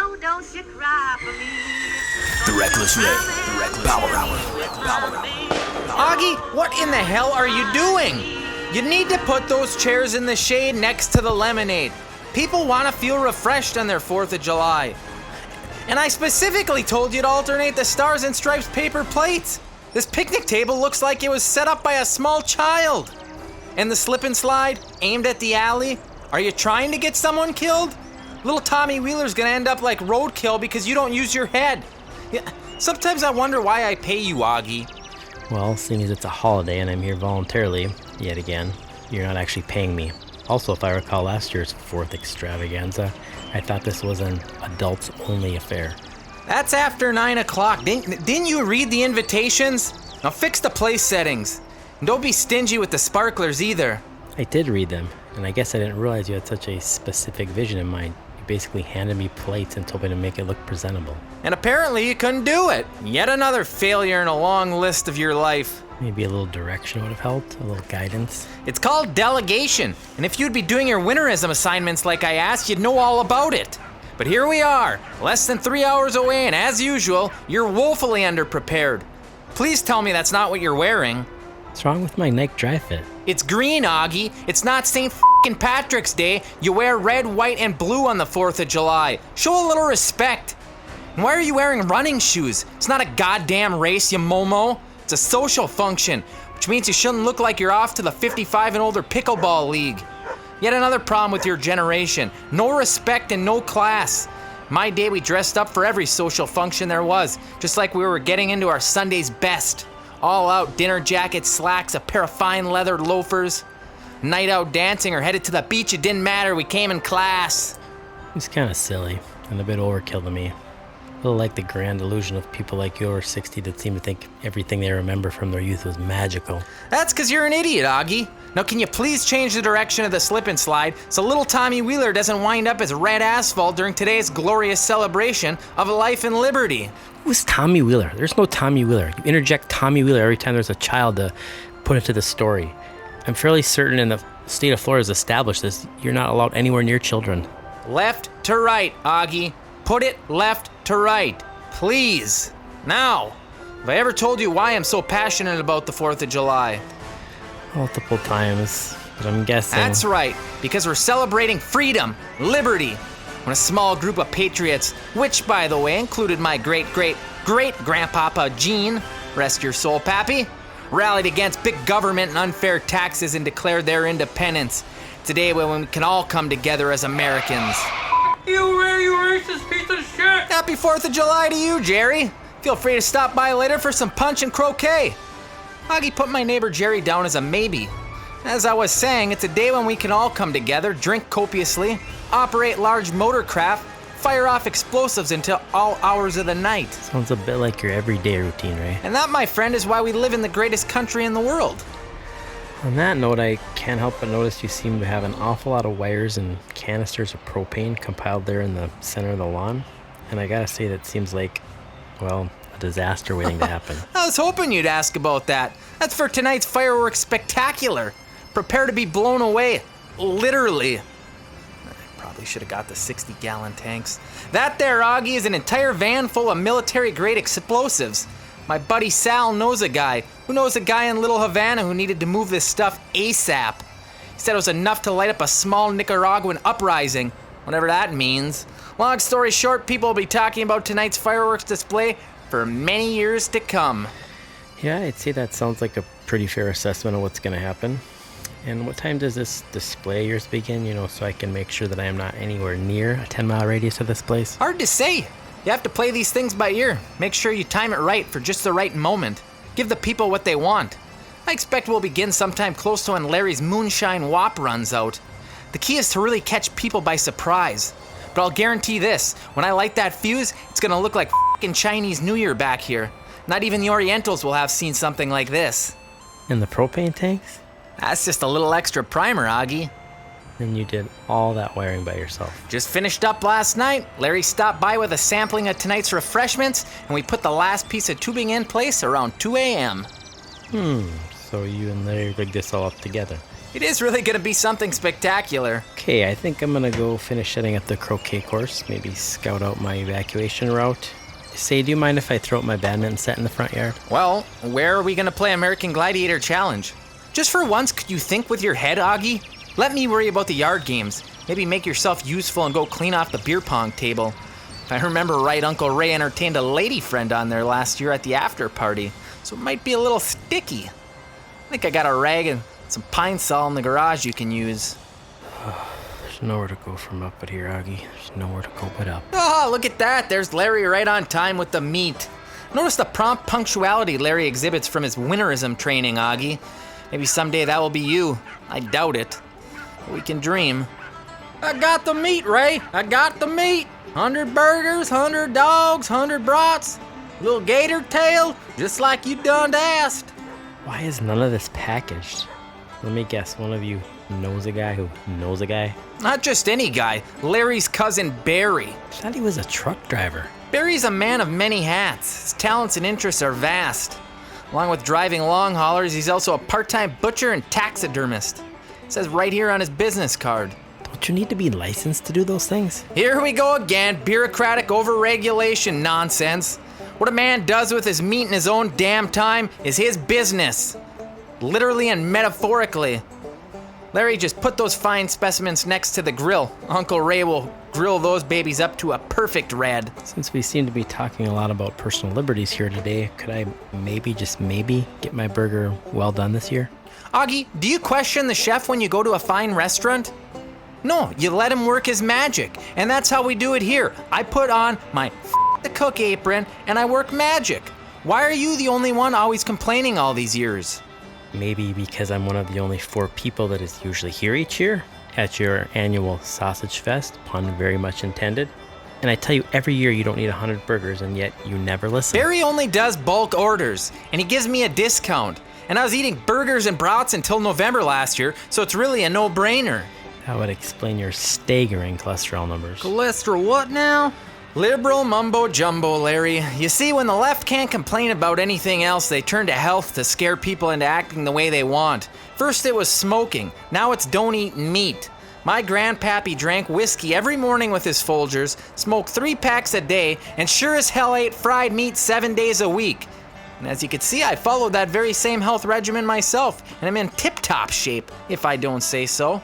Oh, don't you cry for me. The Reckless Ray. The Reckless Power Hour. Augie, what in the hell are you doing? You need to put those chairs in the shade next to the lemonade. People want to feel refreshed on their 4th of July. And I specifically told you to alternate the Stars and Stripes paper plates. This picnic table looks like it was set up by a small child. And the slip and slide, aimed at the alley. Are you trying to get someone killed? Little Tommy Wheeler's gonna end up like roadkill because you don't use your head. Yeah, sometimes I wonder why I pay you, Augie. Well, seeing as it's a holiday and I'm here voluntarily, yet again, you're not actually paying me. Also, if I recall last year's 4th extravaganza, I thought this was an adults-only affair. That's after 9 o'clock. Didn't you read the invitations? Now fix the place settings. And don't be stingy with the sparklers either. I did read them, and I guess I didn't realize you had such a specific vision in mind. You basically handed me plates and told me to make it look presentable. And apparently you couldn't do it. Yet another failure in a long list of your life. Maybe a little direction would have helped, a little guidance. It's called delegation, and if you'd be doing your winterism assignments like I asked, you'd know all about it. But here we are, less than 3 hours away, and as usual, you're woefully underprepared. Please tell me that's not what you're wearing. What's wrong with my Nike dry fit? It's green, Augie. It's not St. Patrick's Day. You wear red, white, and blue on the 4th of July. Show a little respect. And why are you wearing running shoes? It's not a goddamn race, you momo. It's a social function, which means you shouldn't look like you're off to the 55 and older pickleball league. Yet another problem with your generation. No respect and no class. My day we dressed up for every social function there was, just like we were getting into our Sunday's best. All out dinner jackets, slacks, a pair of fine leather loafers. Night out dancing or headed to the beach, it didn't matter, we came in class. It's kind of silly and a bit overkill to me. A little like the grand illusion of people like you over 60 that seem to think everything they remember from their youth was magical. That's because you're an idiot, Augie. Now can you please change the direction of the slip and slide so little Tommy Wheeler doesn't wind up as red asphalt during today's glorious celebration of life and liberty? Who's Tommy Wheeler? There's no Tommy Wheeler. You interject Tommy Wheeler every time there's a child to put into the story. I'm fairly certain in the state of Florida has established this, you're not allowed anywhere near children. Left to right, Augie. Put it left to right, please. Now, have I ever told you why I'm so passionate about the 4th of July? Multiple times, but I'm guessing. That's right, because we're celebrating freedom, liberty, when a small group of patriots, which, by the way, included my great-great-great-grandpapa Gene, rest your soul, Pappy, rallied against big government and unfair taxes and declared their independence. Today, when we can all come together as Americans. You racist piece of shit! Happy 4th of July to you, Jerry. Feel free to stop by later for some punch and croquet. Augie put my neighbor Jerry down as a maybe. As I was saying, it's a day when we can all come together, drink copiously, operate large motorcraft, fire off explosives until all hours of the night. Sounds a bit like your everyday routine, Ray. And that, my friend, is why we live in the greatest country in the world. On that note, I can't help but notice you seem to have an awful lot of wires and canisters of propane compiled there in the center of the lawn. And I gotta say, that seems like, well, a disaster waiting to happen. I was hoping you'd ask about that. That's for tonight's fireworks spectacular. Prepare to be blown away. Literally. I probably should have got the 60-gallon tanks. That there, Augie, is an entire van full of military-grade explosives. My buddy Sal knows a guy who knows a guy in Little Havana who needed to move this stuff ASAP. He said it was enough to light up a small Nicaraguan uprising, whatever that means. Long story short, people will be talking about tonight's fireworks display for many years to come. Yeah, I'd say that sounds like a pretty fair assessment of what's going to happen. And what time does this display of yours begin, so I can make sure that I am not anywhere near a 10-mile radius of this place? Hard to say. You have to play these things by ear. Make sure you time it right for just the right moment. Give the people what they want. I expect we'll begin sometime close to when Larry's moonshine wop runs out. The key is to really catch people by surprise. But I'll guarantee this, when I light that fuse, it's gonna look like f***ing Chinese New Year back here. Not even the Orientals will have seen something like this. And the propane tanks? That's just a little extra primer, Augie. Then you did all that wiring by yourself. Just finished up last night. Larry stopped by with a sampling of tonight's refreshments, and we put the last piece of tubing in place around 2 a.m. So you and Larry rigged this all up together. It is really gonna be something spectacular. Okay, I think I'm gonna go finish setting up the croquet course, maybe scout out my evacuation route. Say, do you mind if I throw out my badminton set in the front yard? Well, where are we gonna play American Gladiator Challenge? Just for once, could you think with your head, Augie? Let me worry about the yard games. Maybe make yourself useful and go clean off the beer pong table. If I remember right, Uncle Ray entertained a lady friend on there last year at the after party, so it might be a little sticky. I think I got a rag and some pine sol in the garage you can use. There's nowhere to go from up but here, Augie. There's nowhere to go but up. Oh, look at that. There's Larry right on time with the meat. Notice the prompt punctuality Larry exhibits from his winterism training, Augie. Maybe someday that will be you. I doubt it. But we can dream. I got the meat, Ray. I got the meat. 100 burgers, 100 dogs, 100 brats. Little gator tail, just like you done asked. Why is none of this packaged? Let me guess, one of you knows a guy who knows a guy? Not just any guy. Larry's cousin Barry. I thought he was a truck driver. Barry's a man of many hats. His talents and interests are vast. Along with driving long haulers, he's also a part-time butcher and taxidermist. It says right here on his business card. Don't you need to be licensed to do those things? Here we go again, bureaucratic overregulation nonsense. What a man does with his meat in his own damn time is his business. Literally and metaphorically. Larry, just put those fine specimens next to the grill. Uncle Ray will grill those babies up to a perfect red. Since we seem to be talking a lot about personal liberties here today, could I maybe, just maybe, get my burger well done this year? Augie, do you question the chef when you go to a fine restaurant? No, you let him work his magic. And that's how we do it here. I put on my the cook apron and I work magic. Why are you the only one always complaining all these years? Maybe because I'm one of the only 4 people that is usually here each year at your annual sausage fest, pun very much intended. And I tell you every year you don't need 100 burgers, and yet you never listen. Barry only does bulk orders, and he gives me a discount. And I was eating burgers and brats until November last year, so it's really a no-brainer. That would explain your staggering cholesterol numbers. Cholesterol what now? Liberal mumbo jumbo, Larry. You see, when the left can't complain about anything else, they turn to health to scare people into acting the way they want. First it was smoking, now it's don't eat meat. My grandpappy drank whiskey every morning with his Folgers, smoked 3 packs a day, and sure as hell ate fried meat 7 days a week. And as you can see, I followed that very same health regimen myself, and I'm in tip-top shape, if I don't say so.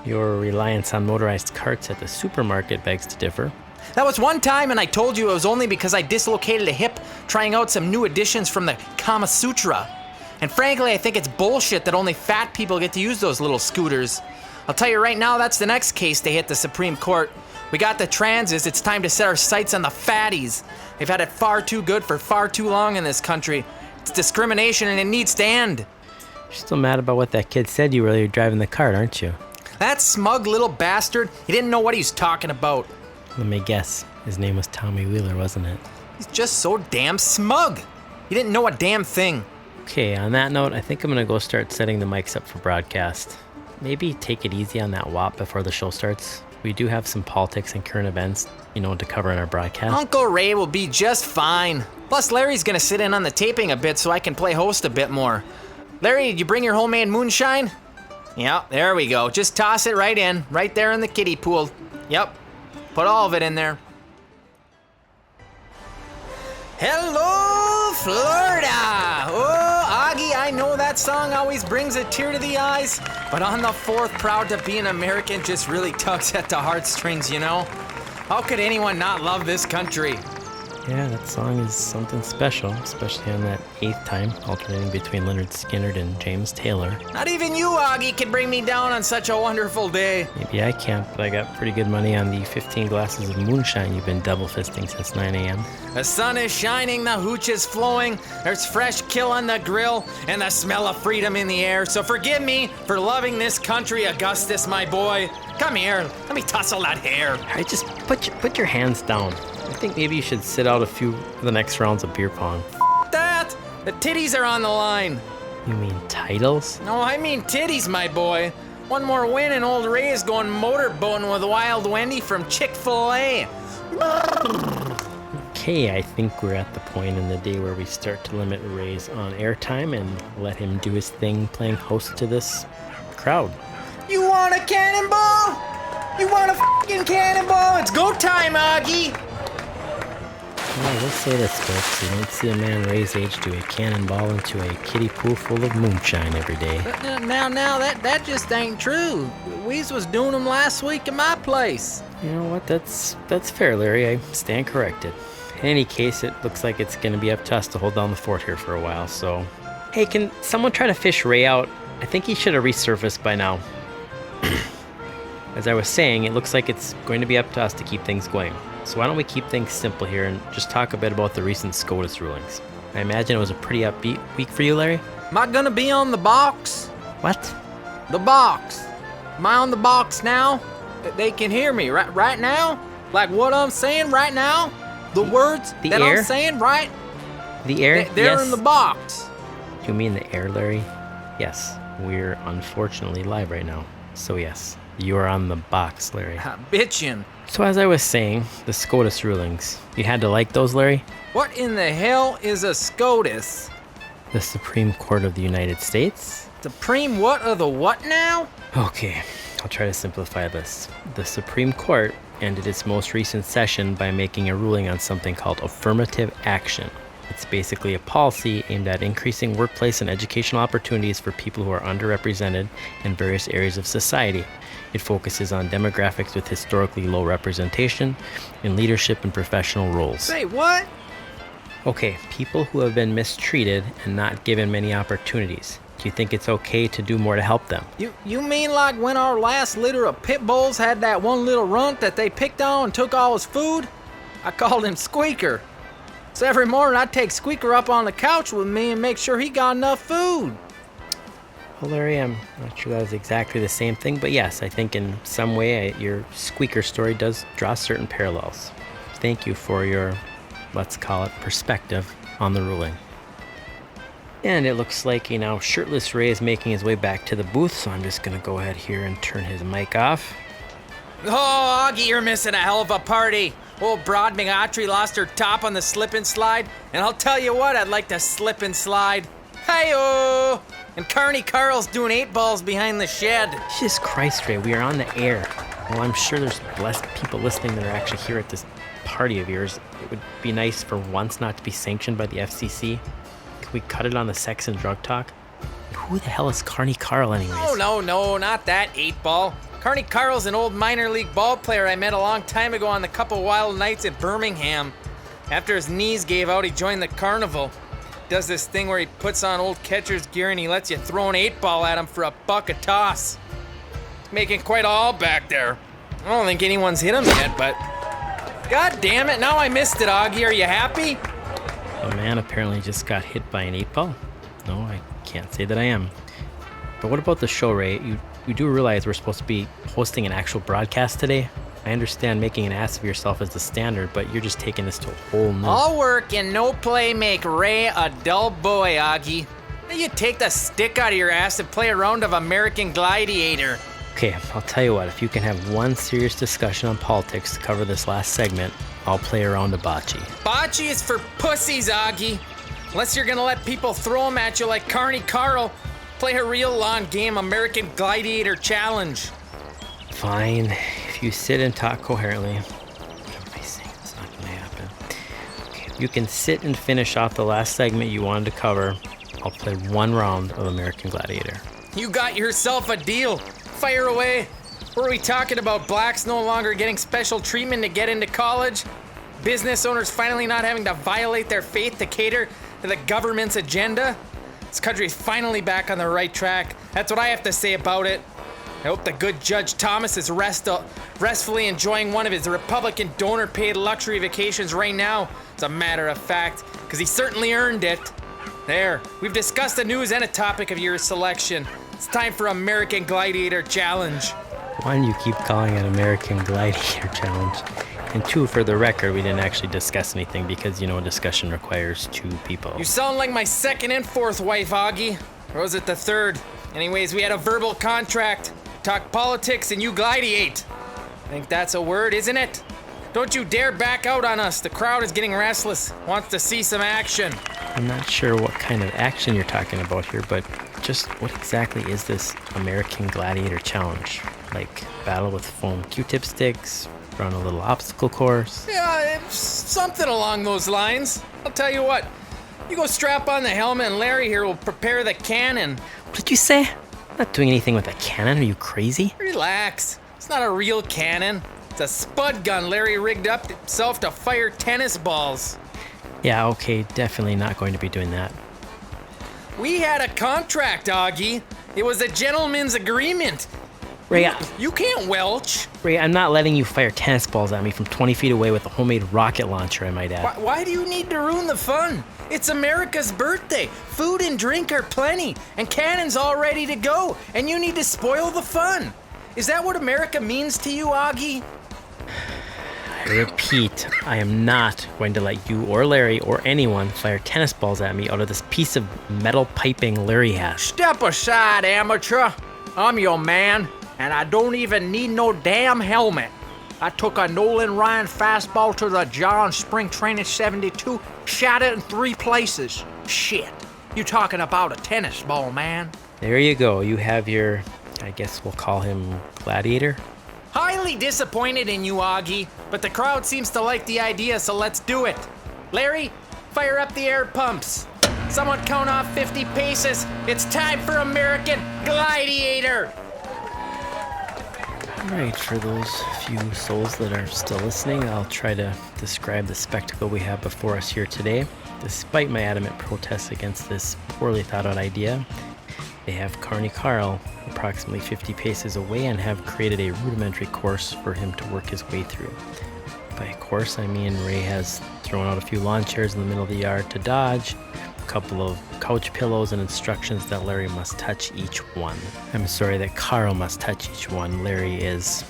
Your reliance on motorized carts at the supermarket begs to differ. That was one time, and I told you it was only because I dislocated a hip trying out some new editions from the Kama Sutra. And frankly, I think it's bullshit that only fat people get to use those little scooters. I'll tell you right now, that's the next case to hit the Supreme Court. We got the transes, it's time to set our sights on the fatties. They've had it far too good for far too long in this country. It's discrimination and it needs to end. You're still mad about what that kid said you were earlier driving the cart, aren't you? That smug little bastard, he didn't know what he was talking about. Let me guess. His name was Tommy Wheeler, wasn't it? He's just so damn smug. He didn't know a damn thing. Okay, on that note, I think I'm going to go start setting the mics up for broadcast. Maybe take it easy on that WAP before the show starts. We do have some politics and current events, to cover in our broadcast. Uncle Ray will be just fine. Plus, Larry's going to sit in on the taping a bit so I can play host a bit more. Larry, did you bring your homemade moonshine? Yeah, there we go. Just toss it right in, right there in the kiddie pool. Yep. Put all of it in there. Hello, Florida! Oh, Augie, I know that song always brings a tear to the eyes, but on the 4th, proud to be an American just really tugs at the heartstrings, How could anyone not love this country? Yeah, that song is something special, especially on that 8th time, alternating between Lynyrd Skynyrd and James Taylor. Not even you, Augie, can bring me down on such a wonderful day. Maybe I can't, but I got pretty good money on the 15 glasses of moonshine you've been double fisting since 9 a.m. The sun is shining, the hooch is flowing, there's fresh kill on the grill, and the smell of freedom in the air. So forgive me for loving this country, Augustus, my boy. Come here, let me tussle that hair. All right, just put your hands down. I think maybe you should sit out a few of the next rounds of beer pong. That! The titties are on the line. You mean titles? No, I mean titties, my boy. One more win and old Ray is going motorboating with Wild Wendy from Chick-fil-A. Okay, I think we're at the point in the day where we start to limit Ray's on-air time and let him do his thing playing host to this crowd. You want a cannonball? You want a fucking cannonball? It's go time, Augie! Well, I will say this, folks. You don't see a man Ray's age do a cannonball into a kiddie pool full of moonshine every day. Now, that just ain't true. Weez was doing them last week in my place. You know what? That's fair, Larry. I stand corrected. In any case, it looks like it's going to be up to us to hold down the fort here for a while, so... Hey, can someone try to fish Ray out? I think he should have resurfaced by now. As I was saying, it looks like it's going to be up to us to keep things going. So why don't we keep things simple here and just talk a bit about the recent SCOTUS rulings. I imagine it was a pretty upbeat week for you, Larry? Am I gonna be on the box? What? The box. Am I on the box now? They can hear me right now? Like what I'm saying right now? The words the that air? I'm saying, right? The air? They're yes. in the box. You mean the air, Larry? Yes. We're unfortunately live right now. So yes, you are on the box, Larry. Bitchin'. So as I was saying, the SCOTUS rulings. You had to like those, Larry? What in the hell is a SCOTUS? The Supreme Court of the United States? Supreme what of the what now? Okay, I'll try to simplify this. The Supreme Court ended its most recent session by making a ruling on something called Affirmative Action. It's basically a policy aimed at increasing workplace and educational opportunities for people who are underrepresented in various areas of society. It focuses on demographics with historically low representation in leadership and professional roles. Say what? Okay, people who have been mistreated and not given many opportunities. Do you think it's okay to do more to help them? You mean like when our last litter of pit bulls had that one little runt that they picked on and took all his food? I called him Squeaker. So every morning I'd take Squeaker up on the couch with me and make sure he got enough food. Well, Larry, I'm not sure that was exactly the same thing, but yes, I think in some way your Squeaker story does draw certain parallels. Thank you for your, let's call it, perspective on the ruling. And it looks like, shirtless Ray is making his way back to the booth, so I'm just going to go ahead here and turn his mic off. Oh, Augie, you're missing a hell of a party. Old Broad McAutry lost her top on the slip and slide, and I'll tell you what, I'd like to slip and slide. Hey-oh! And Carney Carl's doing 8 balls behind the shed. Jesus Christ, Ray, we are on the air. Well, I'm sure there's blessed people listening that are actually here at this party of yours. It would be nice for once not to be sanctioned by the FCC. Can we cut it on the sex and drug talk? Who the hell is Carney Carl anyways? No, not that 8 ball. Carney Carl's an old minor league ball player I met a long time ago on the Couple Wild Nights at Birmingham. After his knees gave out, he joined the carnival. Does this thing where he puts on old catcher's gear and he lets you throw an 8 ball at him for $1 a toss. Making quite a haul back there. I don't think anyone's hit him yet, but... God damn it, now I missed it, Augie. Are you happy? A man apparently just got hit by an 8 ball. No, I can't say that I am. But what about the show, Ray? You do realize we're supposed to be hosting an actual broadcast today? I understand making an ass of yourself is the standard, but you're just taking this to a whole new... All work and no play make Ray a dull boy, Augie. You take the stick out of your ass and play a round of American Gladiator. Okay, I'll tell you what. If you can have one serious discussion on politics to cover this last segment, I'll play a round of bocce. Bocce is for pussies, Augie. Unless you're gonna let people throw them at you like Carney Carl, play a real long game American Gladiator challenge. Fine. If you sit and talk coherently. What am I saying? It's not gonna happen. Okay, if you can sit and finish off the last segment you wanted to cover, I'll play one round of American Gladiator. You got yourself a deal. Fire away. What are we talking about? Blacks no longer getting special treatment to get into college? Business owners finally not having to violate their faith to cater to the government's agenda? This country's finally back on the right track. That's what I have to say about it. I hope the good Judge Thomas is restfully enjoying one of his Republican donor-paid luxury vacations right now, as a matter of fact, because he certainly earned it. There, we've discussed the news and a topic of your selection. It's time for American Gladiator Challenge. One, you keep calling it American Gladiator Challenge. And two, for the record, we didn't actually discuss anything because, a discussion requires 2 people. You sound like my 2nd and 4th wife, Augie. Or was it the 3rd? Anyways, we had a verbal contract. Talk politics and you gladiate. I think that's a word, isn't it? Don't you dare back out on us. The crowd is getting restless. Wants to see some action. I'm not sure what kind of action you're talking about here, but just what exactly is this American Gladiator challenge? Like, battle with foam Q-tip sticks, run a little obstacle course? Yeah, it's something along those lines. I'll tell you what. You go strap on the helmet and Larry here will prepare the cannon. What did you say? I'm not doing anything with a cannon, are you crazy? Relax. It's not a real cannon. It's a spud gun Larry rigged up himself to fire tennis balls. Yeah, okay, definitely not going to be doing that. We had a contract, Augie. It was a gentleman's agreement. Ray, You can't welch. Ray, I'm not letting you fire tennis balls at me from 20 feet away with a homemade rocket launcher, I might add. Why do you need to ruin the fun? It's America's birthday. Food and drink are plenty, and cannons all ready to go, and you need to spoil the fun. Is that what America means to you, Augie? I repeat, I am not going to let you or Larry or anyone fire tennis balls at me out of this piece of metal piping Larry has. Step aside, amateur. I'm your man, and I don't even need no damn helmet. I took a Nolan Ryan fastball to the John Spring Training 72, shot it in 3 places. Shit, you talking about a tennis ball, man. There you go, you have your, I guess we'll call him Gladiator. Highly disappointed in you, Augie, but the crowd seems to like the idea, so let's do it. Larry, fire up the air pumps. Someone count off 50 paces. It's time for American Gladiator. Alright, for those few souls that are still listening, I'll try to describe the spectacle we have before us here today. Despite my adamant protests against this poorly thought out idea, they have Carney Carl approximately 50 paces away and have created a rudimentary course for him to work his way through. By course, I mean Ray has thrown out a few lawn chairs in the middle of the yard to dodge, a couple of couch pillows, and instructions that Larry must touch each one. I'm sorry, that Carl must touch each one. Larry is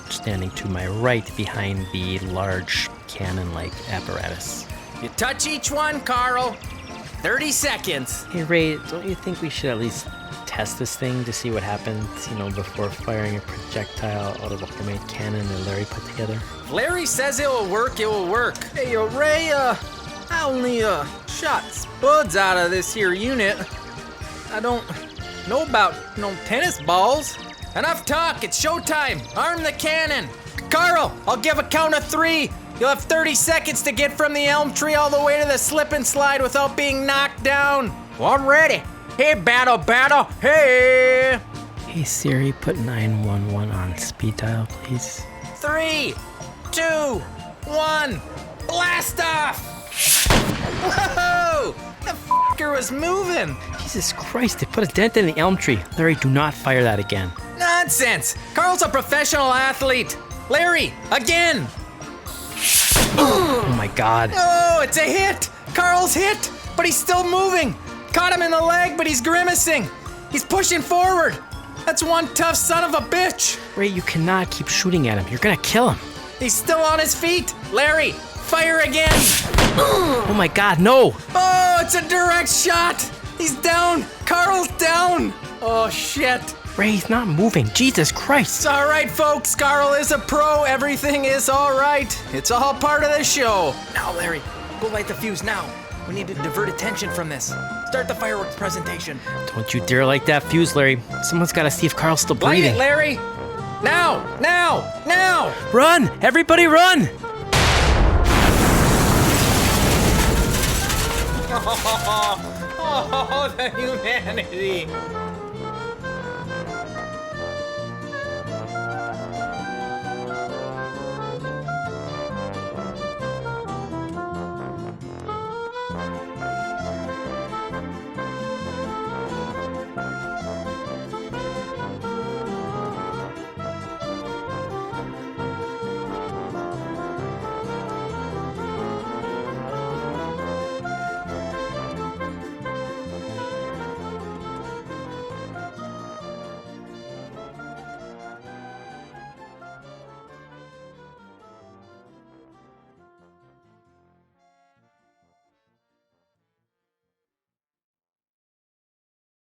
standing to my right behind the large cannon-like apparatus. You touch each one, Carl. 30 seconds. Hey Ray, don't you think we should at least test this thing to see what happens, before firing a projectile out of a homemade cannon that Larry put together? If Larry says it will work, it will work. Hey, Ray, I only, shot spuds out of this here unit. I don't know about no tennis balls. Enough talk, it's showtime. Arm the cannon. Carl, I'll give a count of 3. You'll have 30 seconds to get from the elm tree all the way to the slip and slide without being knocked down. Well, I'm ready. Hey, battle, hey! Hey Siri, put 911 on speed dial, please. 3, 2, 1, blast off! Whoa! The f***er was moving. Jesus Christ, they put a dent in the elm tree. Larry, do not fire that again. Nonsense! Carl's a professional athlete. Larry, again! Oh my God. Oh, it's a hit! Carl's hit, but he's still moving. Caught him in the leg, but he's grimacing. He's pushing forward. That's one tough son of a bitch. Ray, you cannot keep shooting at him. You're gonna kill him. He's still on his feet. Larry, fire again. Oh my God, no! Oh, it's a direct shot. He's down. Carl's down. Oh, shit. Ray, he's not moving. Jesus Christ. It's all right, folks. Carl is a pro. Everything is all right. It's all part of the show. Now, Larry, go light the fuse now. We need to divert attention from this. Start the fireworks presentation. Don't you dare light that fuse, Larry. Someone's gotta see if Carl's still Light breathing. it, Larry. Now, now, now. Run! Everybody run! Oh, the humanity.